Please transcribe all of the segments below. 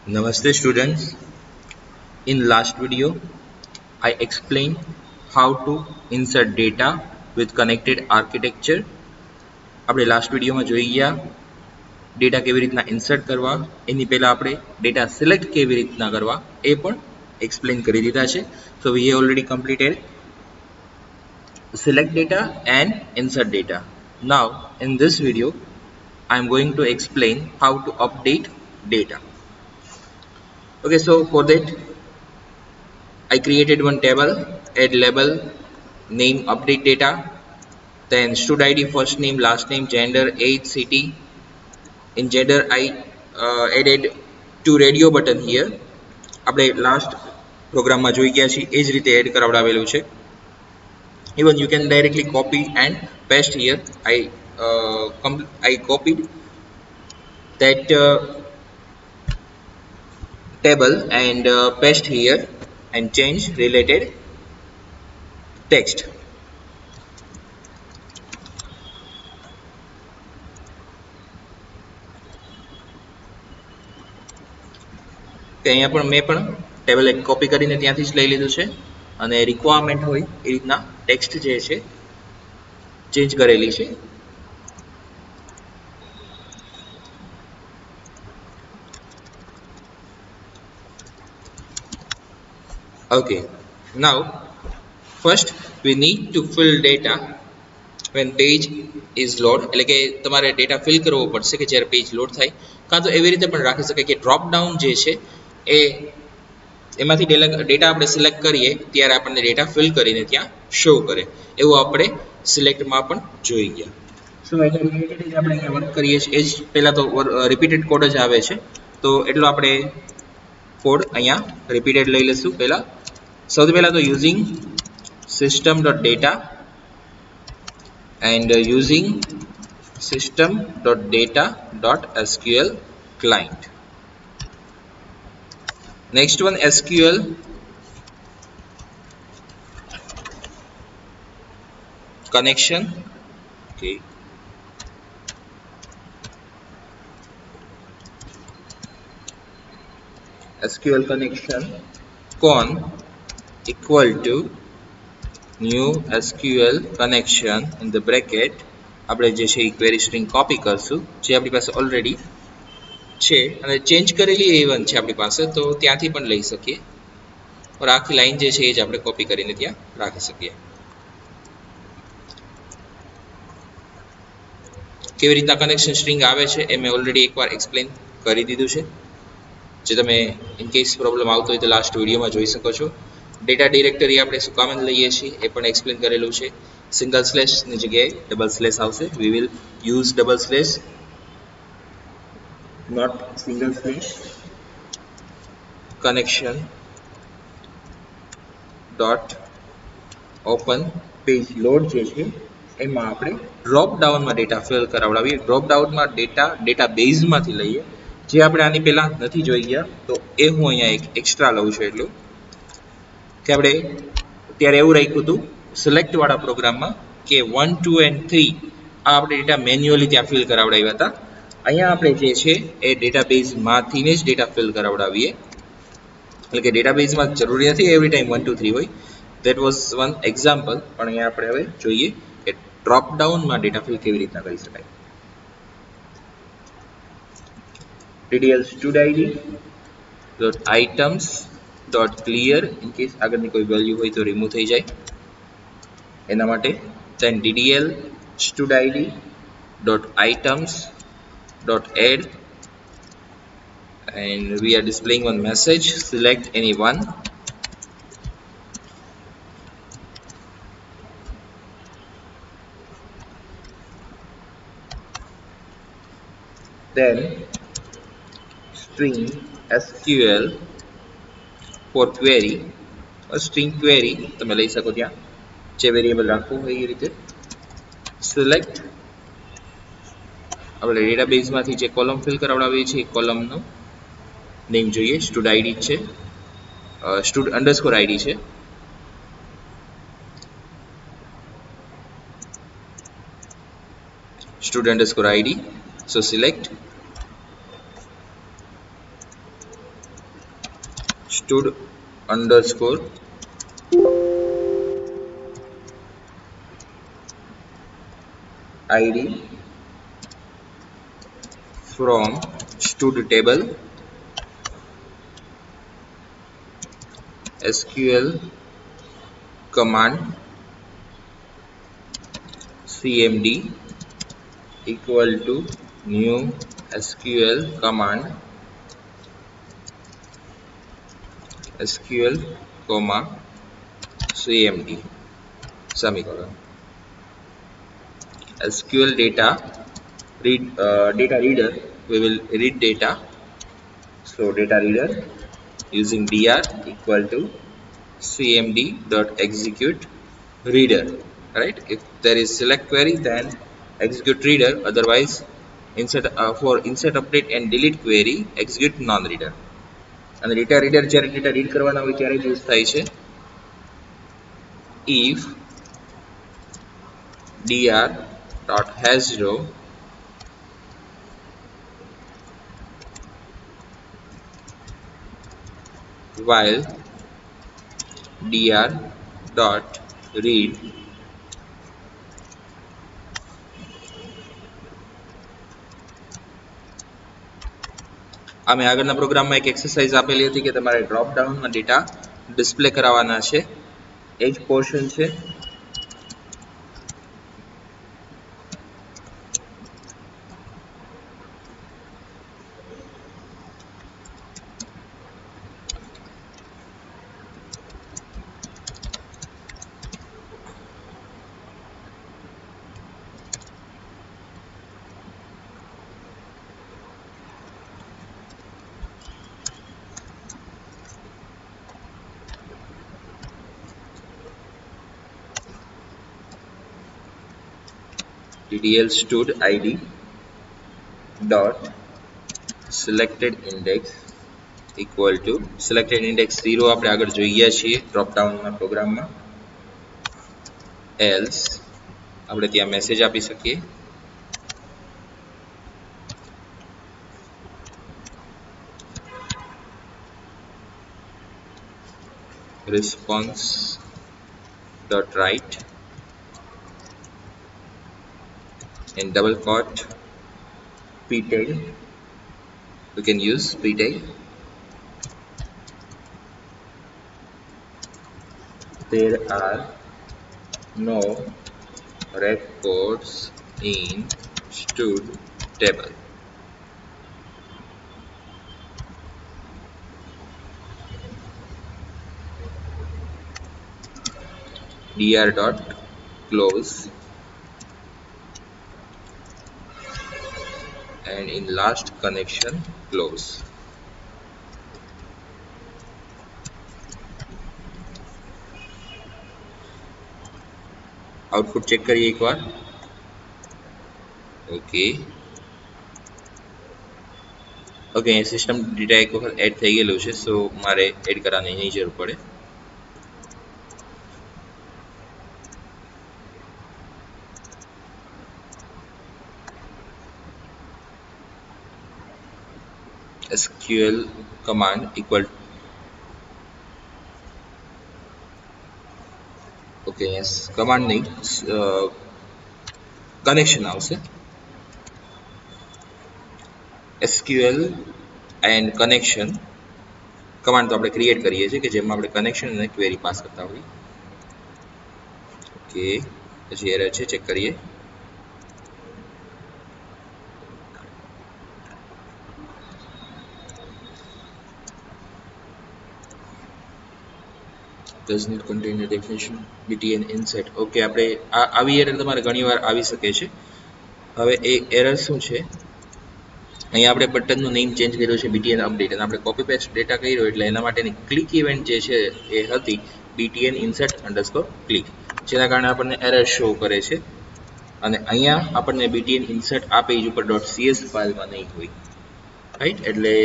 Namaste students. In last video, I explained how to insert data with connected architecture. આપણે last વિડીયોમાં જોઈ ગયા data કેવી રીતના ઇન્સર્ટ કરવા એની પહેલા આપણે ડેટા સિલેક્ટ કેવી રીતના કરવા એ પણ એક્સપ્લેન કરી દીધા છે. So we have already completed select data and insert data. Now in this video I am going to explain how to update data. Okay, so for that I created one table, add label, name, update data, then student ID, first name, last name, gender, age, city. In gender I added two radio button here. આપણે last પ્રોગ્રામમાં જોઈ ગયા છીએ એ જ રીતે add કરાવડાવેલું છે. Even you can directly copy and paste here. I copied that table and paste here and change related text. અહીંયા પણ મેં પણ ટેબલ એક કોપી કરીને ત્યાંથી જ લઈ લીધું છે અને રિક્વાયરમેન્ટ હોય એ રીતના ટેક્સ્ટ જે છે ચેન્જ કરેલી છે. Okay, now first we need to fill data when page is load. એટલે કે તમારે ડેટા ફિલ કરવો પડશે કે જ્યારે પેજ લોડ થાય, કાં તો એવી રીતે પણ રાખી શકાય કે ડ્રોપ ડાઉન જે છે એ એમાંથી ડેટા આપણે સિલેક્ટ કરીએ ત્યારે આપણને ડેટા ફિલ કરીને ત્યાં શો કરે, એવું આપણે સિલેક્ટમાં પણ જોઈ ગયા. સો એના રિલેટેડ જ આપણે અહીંયા વર્ક કરીએ છીએ. એ જ પહેલાં તો રિપીટેડ કોડ જ આવે છે, તો એટલો આપણે કોડ અહીંયા રિપીટેડ લઈ લઈશું. પહેલાં સૌથી પહેલાં તો using system.data and using system.data.sql client. Next one, SQL connection. Okay, SQL connection con equal to new SQL connection in the bracket. આપણે જે છે એ ક્વેરી સ્ટ્રિંગ કોપી કરશું જે આપણી પાસે ઓલરેડી છે અને ચેન્જ કરેલી A1 છે આપણી પાસે, તો ત્યાંથી પણ લઈ શકીએ. और આખી લાઈન જે છે એ જ આપણે કોપી કરીને ત્યાં રાખી શકીએ. કેવી રીતના કનેક્શન સ્ટ્રિંગ આવે છે એ મેં ઓલરેડી એકવાર એક્સપ્લેન કરી દીધું છે, જે તમે ઇન કેસ પ્રોબ્લેમ આવતો હોય તો લાસ્ટ વિડીયોમાં જોઈ શકો છો. ડેટા ડિરેક્ટરી આપણે શું કામ લઈએ છીએ એ પણ એક્સપ્લેન કરેલું છે. સિંગલ સ્લેશની જગ્યાએ ડબલ સ્લેશ આવશે. We will use double slash, not single slash. Connection dot open page load જે છે એમાં આપણે ડ્રોપ ડાઉનમાં ડેટા ફિલ કરાવડાવીએ. ડ્રોપ ડાઉનમાં ડેટા બેઝમાંથી લઈએ, જે આપણે આની પહેલાં નથી જોઈ ગયા, તો એ હું અહીંયા એક એક્સ્ટ્રા લઉં છું. એટલું કે આપણે ત્યારે એવું રાખ્યું હતું સિલેક્ટવાળા પ્રોગ્રામમાં કે 1, 2 and 3 આ આપણે ડેટા મેન્યુઅલી ત્યાં ફિલ કરાવડાવ્યા હતા. અહીંયા આપણે જે છે એ ડેટાબેઝમાંથી જ ડેટા ફિલ કરાવડાવીએ. એટલે કે ડેટાબેઝમાં જરૂરી નથી એવરી ટાઈમ 1, 2, 3 હોય. That was one example. પણ અહીંયા આપણે હવે જોઈએ કે ડ્રોપ ડાઉનમાં ડેટા ફિલ કેવી રીતના કરી શકાય. DDL studid dot items dot clear in case આગળની કોઈ વેલ્યુ હોય તો રિમૂવ થઈ જાય એના માટે. then DDL studid dot items dot add and we are displaying one message, select any one. Then string SQL for query, string query તમે લઈ શકો ત્યાં જે વેરિયેબલ રાખવું હોય એ રીતે. સિલેક્ટ આપણે ડેટાબેઝમાંથી જે કોલમ ફિલ કરાવડાવીએ છીએ એ કોલમનું નેમ જોઈએ. સ્ટુડ આઈડી છે, સ્ટુડ અંડરસ્કોર આઈડી છે. student underscore id. So select stud underscore id from stud table SQL command cmd equal to new SQL command SQL comma cmd semicolon SQL data data reader, we will read data. So data reader using dr equal to cmd dot execute reader, right? If there is select query, then execute reader, otherwise insert for insert update and delete query execute non reader. અને data reader જ્યારે data read કરવાના હોય ત્યારે use થાય છે if dr dot has row while dr dot read અમે આગળના પ્રોગ્રામમાં એક એક્સરસાઇઝ આપેલી હતી કે તમારે ડ્રોપ ડાઉનમાં ડેટા ડિસ્પ્લે કરાવવાના છે, એ જ પોર્શન છે. DDL stud id dot selected index equal to selected index 0 આપણે આગળ જોઈ ગયા છીએ ડ્રોપ ડાઉનના પ્રોગ્રામમાં, else આપણે ત્યાં મેસેજ આપી શકીએ response dot write in double quote ptail, we can use ptail. There are no records in stud table. dr dot close and in last connection close. Output check કરીએ એકવાર. Okay okay અહીં system data એક વખત add થઈ ગયેલું છે, સો મારે add કરવાની નહીં જરૂર પડે. SQL command equal okay yes command નહીં કનેક્શન આવશે SQL and connection કમાન્ડ તો આપણે ક્રિએટ કરીએ છીએ કે જેમાં આપણે કનેક્શન અને ક્વેરી પાસ કરતા હોઈએ. ઓકે પછી એરર છે, ચેક કરીએ. does not contain the definition btn insert. Okay આપણે આવી એરર તમારે ઘણીવાર આવી શકે છે. હવે એ એરર શું છે, અહીંયા આપણે બટનનું નેમ ચેન્જ કર્યું છે btn અપડેટ અને આપણે કોપી પેસ્ટ ડેટા કર્યો એટલે એના માટેની ક્લિક ઇવેન્ટ જે છે એ હતી btn insert underscore click, જેના કારણે આપણને એરર શો કરે છે. અને અહીંયા આપણને btn insert આ પેજ ઉપર .cs ફાઇલમાં નહીં હોય, રાઈટ? એટલે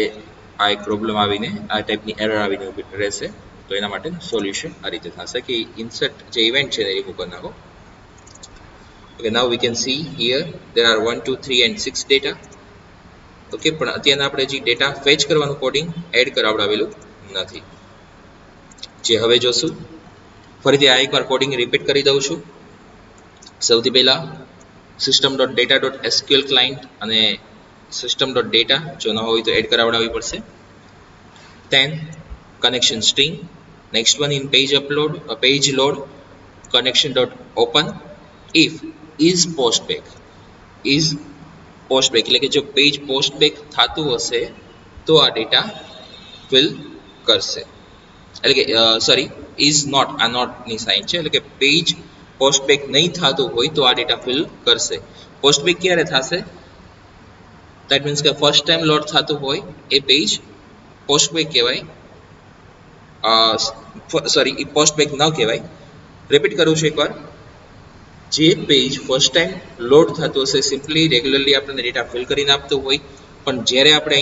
આ એક પ્રોબ્લેમ આવીને આ ટાઈપની એરર આવીને રહેશે. તો એના માટે સોલ્યુશન આ રીતે થશે કે ઇન્સર્ટ જે ઇવેન્ટ છે એ રિમૂવ કરી નાખો. Okay now we can see here there are 1 2 3 and 6 data. Okay પણ અત્યારના આપણે જે ડેટા ફેચ કરવાનું કોડિંગ એડ કરાવડાવેલું નથી. જે હવે જોશું. ફરીથી આ એકવાર કોડિંગ રિપીટ કરી દઉં છું. સૌથી પહેલાં system.data.sql ક્લાયન્ટ અને system.data જો ન હોય તો એડ કરાવડાવવી પડશે. then connection string, next one in page load connection.open if is postback એટલે કે જો પેજ પોસ્ટબેક થતું હશે તો આ ડેટા ફિલ કરશે. એટલે કે સોરી ઇઝ નોટ, આ નોટની સાઇન છે, એટલે કે પેજ પોસ્ટબેક નહીં થતું હોય તો આ ડેટા ફિલ કરશે. પોસ્ટબેક ક્યારે થશે? દેટ મીન્સ કે ફર્સ્ટ ટાઈમ લોડ થતું હોય એ પેજ પોસ્ટબેક કહેવાય. સોરી, એ પોસ્ટબેક ન કહેવાય. રિપીટ કરું છું એકવાર. જે પેજ ફર્સ્ટ ટાઈમ લોડ થતું હશે, સિમ્પલી રેગ્યુલરલી આપણને ડેટા ફિલ કરીને આપતું હોય, પણ જ્યારે આપણે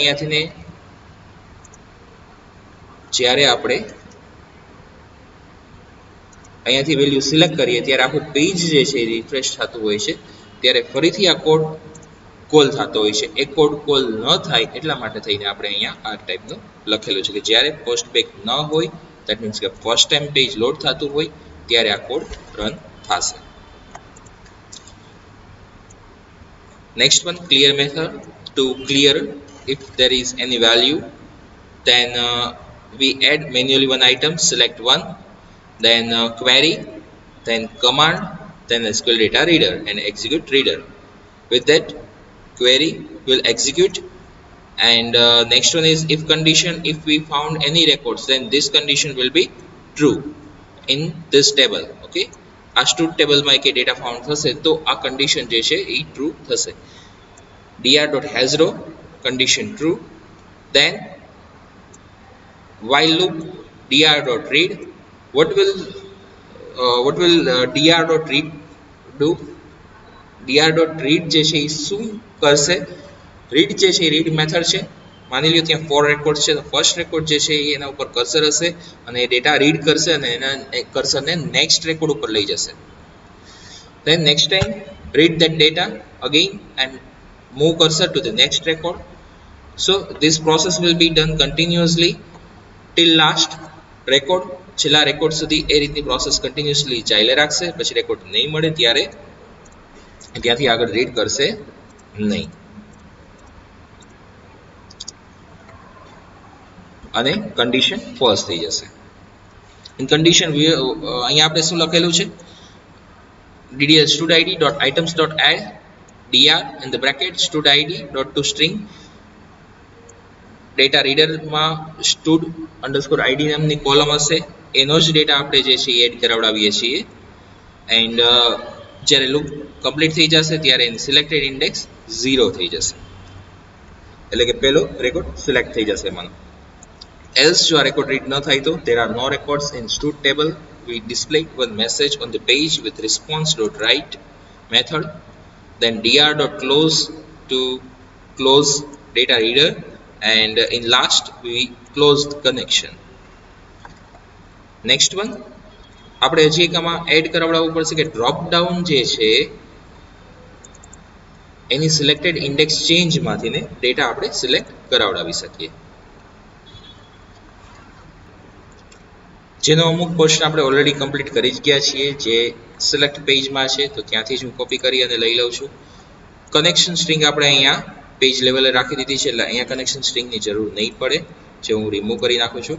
અહીંયાથી વેલ્યુ સિલેક્ટ કરીએ ત્યારે આખું પેજ જે છે એ રિફ્રેશ થતું હોય છે, ત્યારે ફરીથી આ કોડ કોલ થતો હોય છે. એ કોડ કોલ ન થાય એટલા માટે થઈને આપણે અહીંયા આ ટાઈપનું લખેલું છે કે જ્યારે પોસ્ટબેક ન હોય, દેટ મીન્સ કે ફર્સ્ટ ટાઈમ પેજ લોડ થતું હોય ત્યારે આ કોડ રન થશે. Next one, clear method to clear if there is any value. Then we add manually one item, select one, then query, then command, then SQL data reader and execute reader. With that, query will execute. And next one is if condition, if we found any records, then this condition will be true in this table. Okay, આ stood ટેબલમાં કે data found થશે તો આ condition જે છે એ true થશે. dr.hasrow condition true. Then while loop dr.read, what will dr.read do? dr.read જે છે એ શું કરશે? રીડ જે છે એ રીડ મેથડ છે. માની લો ત્યાં 4 રેકોર્ડ છે, તો ફર્સ્ટ રેકોર્ડ જે છે એના ઉપર કર્સર હશે અને એ ડેટા રીડ કરશે અને એના કર્સરને નેક્સ્ટ રેકોર્ડ ઉપર લઈ જશે. Then next time read that data again and move cursor to the next record. So this process will be done continuously till last record. છેલ્લા રેકોર્ડ સુધી એ રીતની પ્રોસેસ કન્ટિન્યુઅસલી ચાલે રાખશે. પછી રેકોર્ડ નહીં મળે ત્યારે ત્યાંથી આગળ રીડ કરશે નહીં અને કન્ડિશન ફોલ્સ થઈ જશે. ઇન કન્ડિશન અહીંયા આપણે શું લખેલું છે? ddl studid.items.add dr in the bracket studid.toString. Data રીડરમાં સ્ટુડ અંડરસ્કોર આઈડી નામની કોલમ હશે, એનો જ ડેટા આપણે જે છે એડ કરાવડાવીએ છીએ. એન્ડ જ્યારે લૂપ કમ્પ્લીટ થઈ જશે ત્યારે એની સિલેક્ટેડ ઇન્ડેક્સ 0 થઈ જશે, એટલે કે પહેલો રેકોર્ડ સિલેક્ટ થઈ જશે એમાંનો. Else જો આ રેકોર્ડ રીડ ન થાય તો there are no records in stud table. We display one message on the page with response.write method. Then dr.close to close data reader, and in last we closed connection. Next one, આપણે હજી એક આમાં add કરાવડાવવું પડશે કે drop down જે છે એની selected index ચેન્જમાંથી ને data આપણે સિલેક્ટ કરાવડાવી શકીએ, જેનો અમુક પોર્શન આપણે ઓલરેડી કમ્પ્લીટ કરી જ ગયા છીએ, જે સિલેક્ટ પેજમાં છે, તો ત્યાંથી જ હું કોપી કરી અને લઈ લઉં છું. કનેક્શન સ્ટ્રિંગ આપણે અહીંયા પેજ લેવલે રાખી દીધી છે, એટલે અહીંયા કનેક્શન સ્ટ્રિંગની જરૂર નહીં પડે, જે હું રિમૂવ કરી નાખું છું.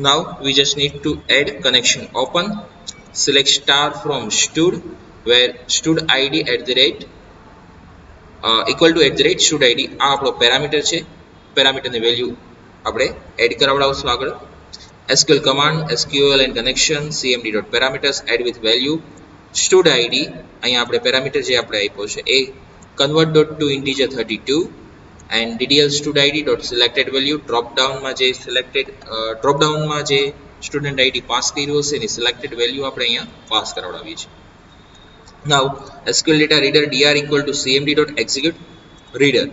Now we just need to add connection open. Select star from stud, where stud id equal to stud id આ આપણો પેરામીટર છે. પેરામીટરની વેલ્યુ આપણે એડ કરાવડાવશું આગળ. SQL command SQL and connection cmd.parameters add with value stud id. અહીંયા આપણે parameter જે આપણે આપ્યો છે એ convert to integer 32 and ddl stud id dot selected value drop down માં જે સ્ટુડન્ટ id પાસ કર્યું હશે એની સિલેક્ટેડ વેલ્યુ આપણે અહીંયા પાસ કરાવડાવીએ છીએ. Now SQL data reader dr equal to cmd.execute reader.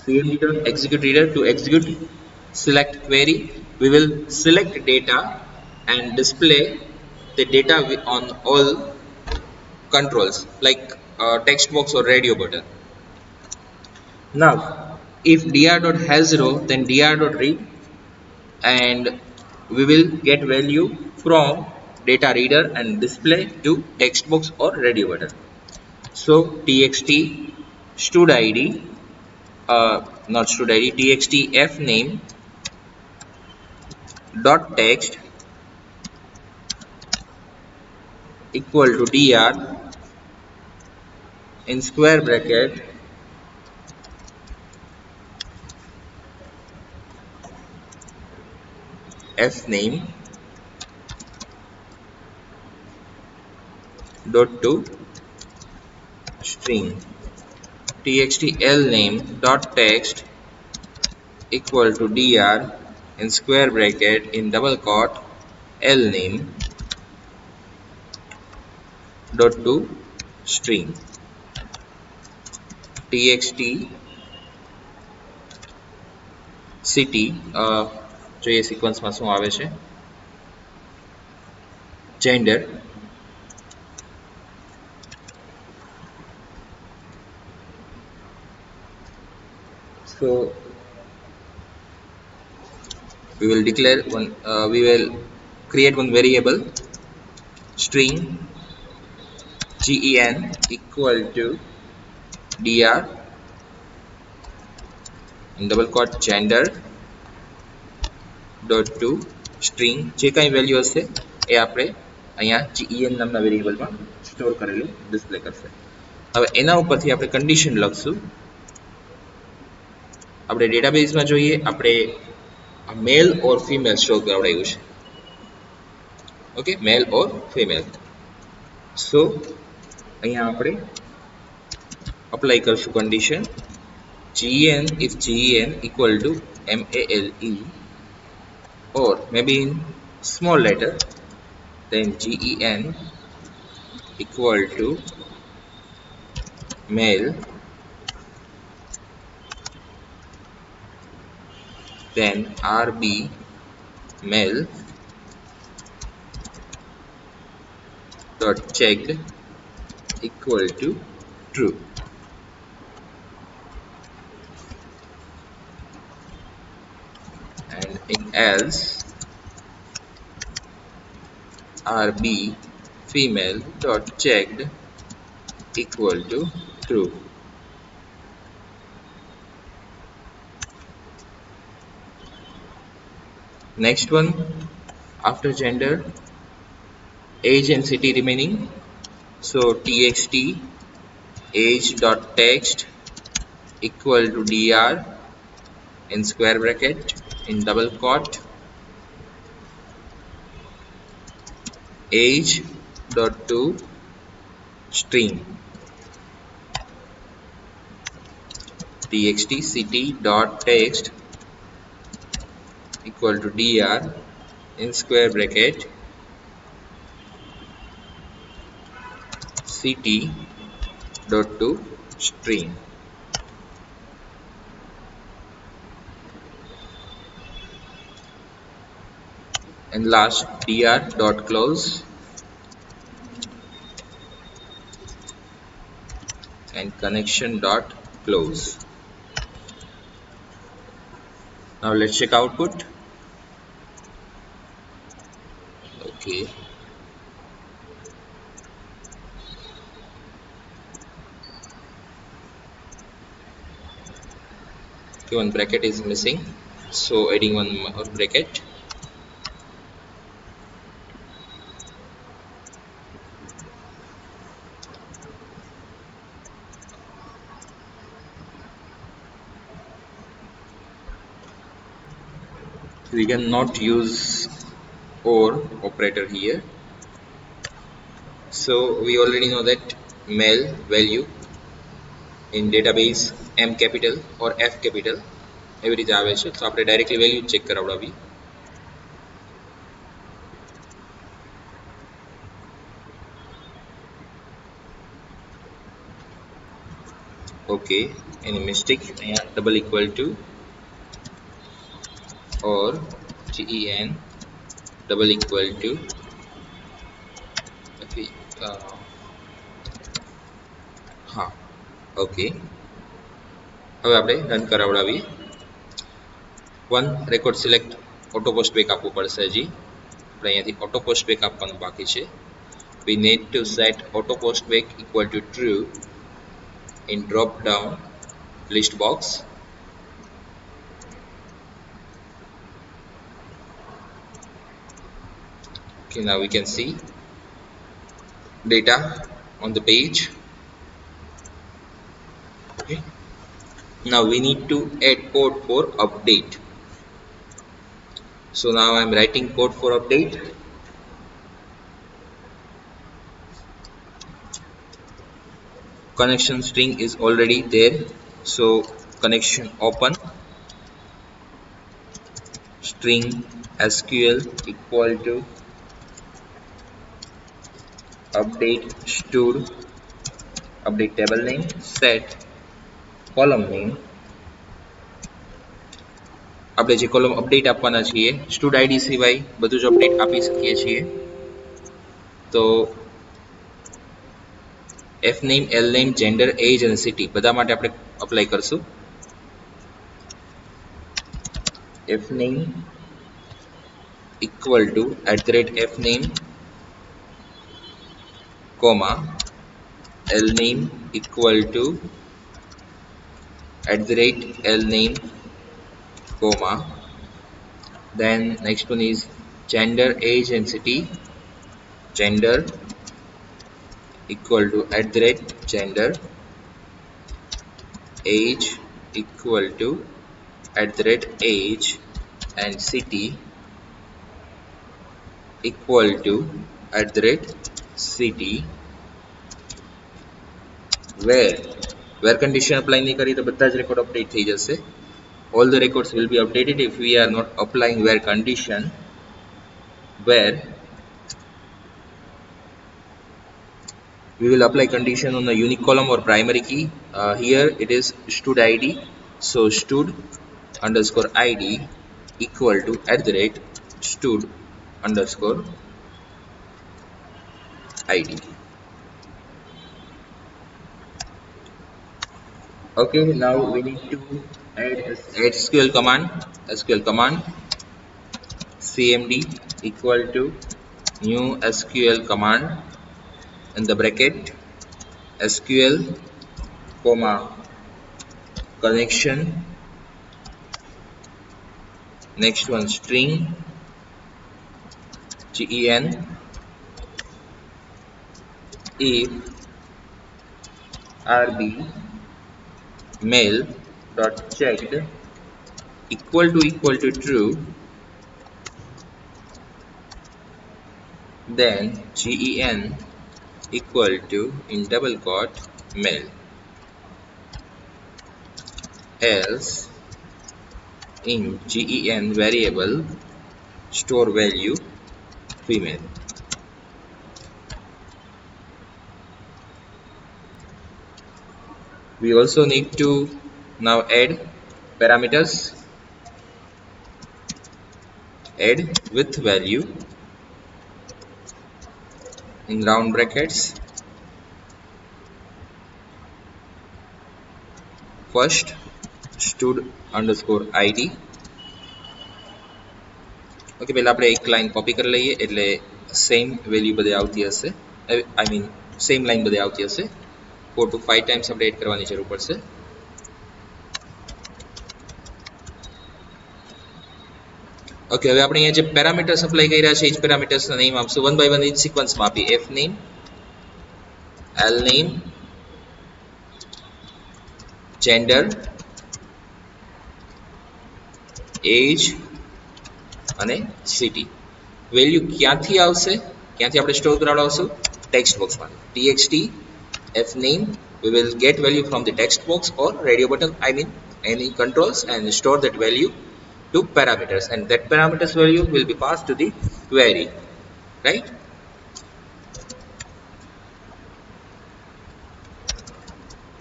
cmd.execute reader to execute select query. We will select data and display the data on all controls like text box or radio button. Now If dr dot has row, then dr dot read, and we will get value from data reader and display to text box or radio button. So txt stud id, not stud id, txt f name dot text equal to dr in square bracket f name dot to string, txt l name dot text equal to dr in square bracket in double quote l name dot to string, txt city, જોઈએ સિક્વન્સમાં શું આવે છે, gender, so we will declare one, we will create one variable string gen equal to dr in double quote gender dot to string, જે કાંઈ value હશે એ આપણે અહીંયા gen નામના વેરિયેબલમાં સ્ટોર કરેલું ડિસ્પ્લે કરશે. હવે એના ઉપરથી આપણે કન્ડિશન લખશું. આપણે ડેટાબેઝમાં જોઈએ, આપણે મેલ ઓર ફિમેલ સ્ટોર કરાવડાવ્યું છે. ઓકે, મેલ ઓર ફિમેલ. સો અહીંયા આપણે અપ્લાય કરશું condition gen if gen equal to male or maybe in small letter, then gen equal to male, then rb male dot checked equal to true, and in else rb female dot checked equal to true. Next one, after gender, age and city remaining, so txt age dot text equal to dr in square bracket in double quote age dot to string, txt city dot text equal to dr in square bracket city dot to string, and last dr dot close and connection dot close. Now let's check output. Okay, one bracket is missing, so adding one more bracket. We cannot use or operator here, so we already know that male value in database m capital or f capital એવી રીતે આવે છે, તો આપણે directly value check કરાવડાવી. Okay, any mistake, અહીંયા double equal to or gen double equal to હા, okay. હવે આપણે રન કરાવડાવીએ. One record select auto post back આપવું પડશે. હજી આપણે અહીંયાથી ઓટો પોસ્ટ બેક આપવાનું બાકી છે. We need to set auto post back equal to true in drop down list box. Okay, now we can see data on the page. Okay, now we need to add code for update. So now I'm writing code for update. Connection string is already there, so connection open string SQL equal to update stood update table name set column name. આપણે જે column update આપવાના છીએ stood ID સિવાય બધું જ update આપી શકીએ છીએ. તો F name, L name, gender, age અને સિટી બધા માટે આપણે અપ્લાય કરશું. F name equal to @f name comma l name equal to @l name comma, then next one is gender, age and city. Gender equal to @gender, age equal to @age and city equal to @city. where condition apply નહીં કરી તો બધા જ record update થઈ જશે. All the records will be updated if we are not applying where condition. Where we will apply condition on the unique column or primary key. Here it is stud id, so stud underscore id equal to @stud underscore id. Okay, now we need to add SQL command cmd equal to new SQL command in the bracket SQL comma connection, next one string gen if rb mail dot checked equal to true, then gen equal to in double quote mail, else in gen variable store value female. We also need to now add parameters. Add with value in round brackets. First stud underscore id. Okay, પહેલાં આપણે એક line copy કરી લઈએ એટલે same value બધે આવતી હશે. I mean same line બધે આવતી હશે. 4 to 5 ટાઈમ્સ આપણે એડ કરવાની જરૂર પડશે. ઓકે, હવે આપણે અહીંયા જે પેરામીટર્સ અપ્લાય કર્યા છે એ જ પેરામીટર્સના નેમ આપશું. વન બાય વન એ જ સિક્વન્સમાં આપી. F name, L name, gender, age અને સિટી. વેલ્યુ ક્યાંથી આવશે, ક્યાંથી આપણે સ્ટોર કરાવડાવશું? ટેક્સ્ટ બોક્સમાં. txt f name, we will get value from the text box or radio button, I mean any controls, and store that value to parameters, and that parameters value will be passed to the query, right?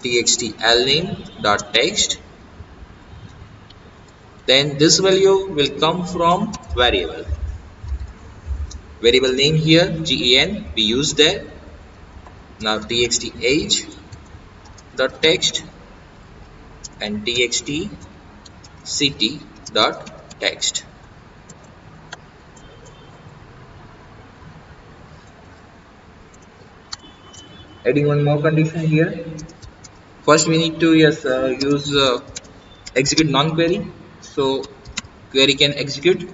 txt lname dot text, then this value will come from variable name here gen we use there. Now txt age dot text, and txt ct.text. Adding one more condition here. First we need to use execute non-query, so query can execute.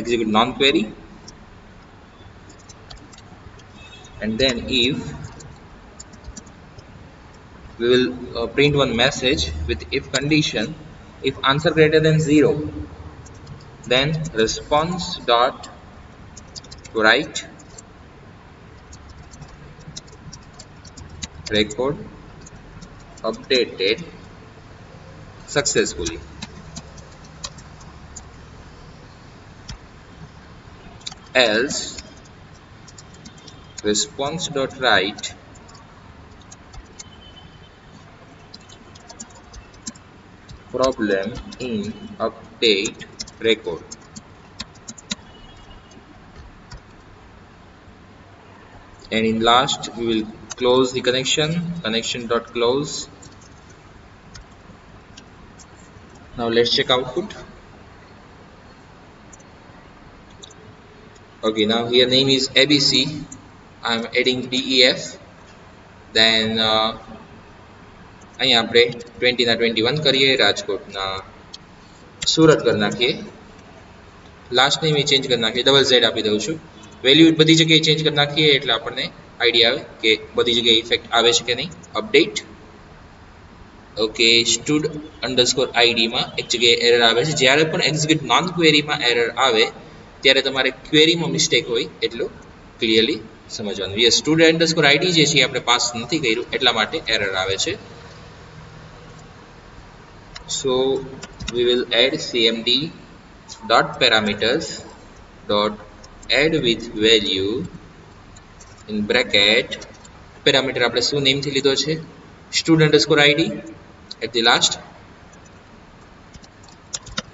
Execute non-query, and then if we will print one message with if condition. If answer greater than 0, then response dot write record updated successfully, else response dot write problem in update record. And in last we will close the connection dot close. Now let's check output. Okay, now here name is ABC. I'm adding DEF. Then અહીંયા આપણે 20 ના 21 કરીએ, રાજકોટના સુરત કરી નાખીએ. Last name change કરી નાખીએ, double Z આપી દઉં છું. વેલ્યુ બધી જગ્યાએ ચેન્જ કરી નાખીએ એટલે આપણને આઈડિયા આવે કે બધી જગ્યાએ ઇફેક્ટ આવે છે કે નહીં. અપડેટ. ઓકે, સ્ટુડ અંડરસ્કોર આઈડીમાં એક જગ્યાએ એરર આવે છે. જ્યારે પણ એક્ઝિક્યુટ નોન ક્વેરીમાં એરર આવે ત્યારે તમારે ક્વેરીમાં મિસ્ટેક હોય એટલું ક્લિયરલી સમજવાનું. યસ, સ્ટુડ અંડરસ્કોર આઈડી જે છે આપણે પાસ નથી કર્યું એટલા માટે એરર આવે છે. So we will add cmd dot parameters dot add with value in bracket. Parameter આપણે શું નેમ થી લીધો છે? Stood underscore ID. at the last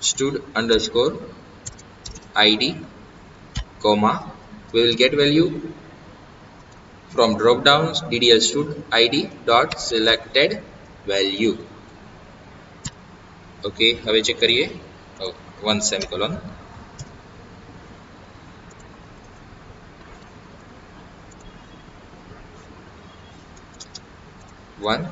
stud underscore id comma we will get value from drop down ddl stud id dot selected value. Okay, હવે check કરીએ. one semicolon. One.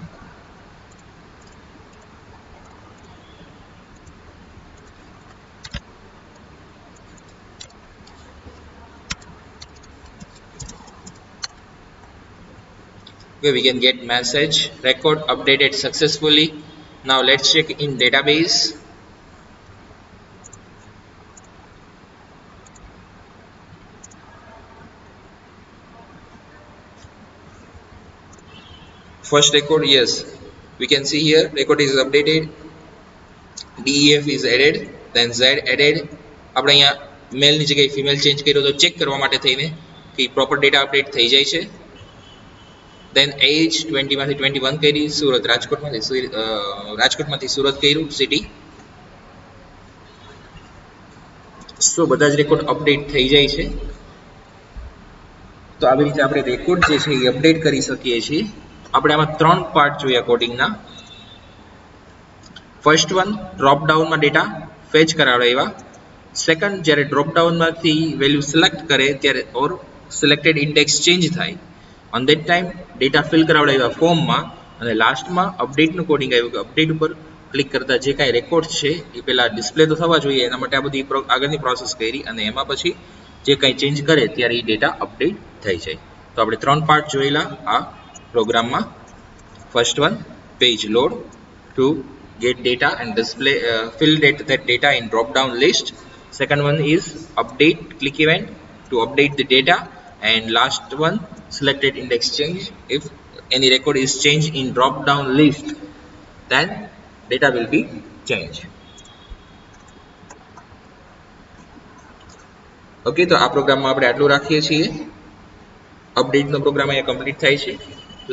Okay, we can get message record updated successfully. Now let's check in database. First record, yes, we can see here record is updated, DEF is added, then Z added. આપણે અહીંયા મેલ ની જગ્યાએ female change કર્યો તો check કરવા માટે થઈને કે પ્રોપર ડેટા અપડેટ થઈ જાય છે. then age 20 માંથી 21 કરી, સુરત રાજકોટમાંથી સુરત કર્યું સિટી. સો બધા જ રેકોર્ડ અપડેટ થઈ જાય છે. તો આવી રીતે આપણે રેકોર્ડ જે છે એ અપડેટ કરી શકીએ છીએ. આપણે આમાં ત્રણ પાર્ટ જોયા કોડિંગના. ફર્સ્ટ વન, ડ્રોપ ડાઉનમાં ડેટા ફેચ કરાવડાવ્યા. સેકન્ડ, જ્યારે ડ્રોપ ડાઉનમાંથી વેલ્યુ સિલેક્ટ કરે ત્યારે ઓર સિલેક્ટેડ ઇન્ડેક્સ ચેન્જ થાય, on that time data fill કરાવડાવ્યા ફોર્મમાં. અને લાસ્ટમાં અપડેટનું કોડિંગ આવ્યું કે અપડેટ ઉપર ક્લિક કરતા જે કાંઈ રેકોર્ડ છે એ પહેલાં ડિસ્પ્લે તો થવા જોઈએ, એના માટે આ બધી આગળની પ્રોસેસ કરી અને એમાં પછી જે કાંઈ ચેન્જ કરે ત્યારે એ ડેટા અપડેટ થઈ જાય. તો આપણે ત્રણ પાર્ટ જોયેલા આ પ્રોગ્રામમાં. First one, page load to get data and display fill that data in drop down list. Second one is update click event to update the data, and last one, selected index change. If any record is changed in drop down list, then data will be changed. Okay, તો આ પ્રોગ્રામમાં આપણે આટલું રાખીએ છીએ. અપડેટનો programme અહીંયા complete થાય છે.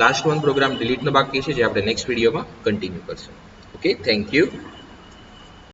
લાસ્ટ વન પ્રોગ્રામ ડિલીટનો બાકી છે જે આપણે નેક્સ્ટ વિડીયોમાં કન્ટિન્યુ કરશું. Okay, thank you.